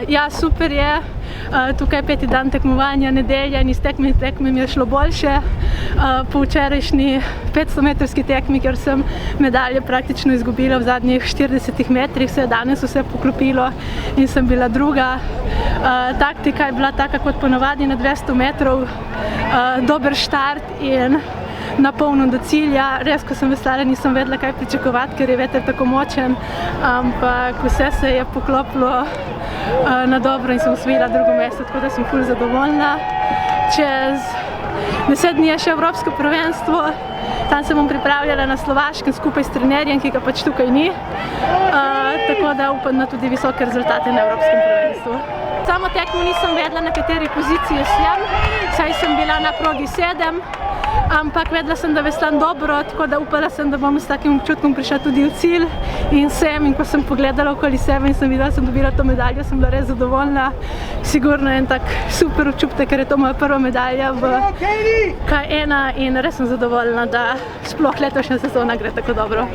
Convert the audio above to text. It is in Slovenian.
Ja, super je. Tukaj je 5. dan tekmovanja, nedelja in iz tekme mi je šlo boljše. Po včerajšnji 500-metrski tekmi, kjer sem medalje praktično izgubila v zadnjih 40 metrih, se je danes vse poklopilo in sem bila druga. Taktika je bila taka kot ponavadi na 200 metrov, dober štart in na polno do cilja. Res, ko sem veslala, nisem vedela, kaj pričakovati, ker je veter tako močen, ampak vse se je poklopilo na dobro in sem osvojila drugo mesto, tako da sem ful zadovoljna. Čez 10 dni je še Evropsko prvenstvo, tam se bom pripravljala na Slovaškem skupaj s trenerjem, ki ga pač tukaj ni, tako da upam na tudi visoke rezultate na Evropskem prvenstvu. Samo tekmo nisem vedela, na kateri poziciji sem, saj sem bila na progi 7, ampak vedela sem, da veslam dobro, tako da upala sem, da bom s takim občutkom prišla tudi v cilj in ko sem pogledala okoli sebe in sem videla, da sem dobila to medaljo, sem bila res zadovoljna. Sigurno je en tak super občutek, ker je to moja prva medalja v K1 in res sem zadovoljna, da sploh letošnja sezona gre tako dobro.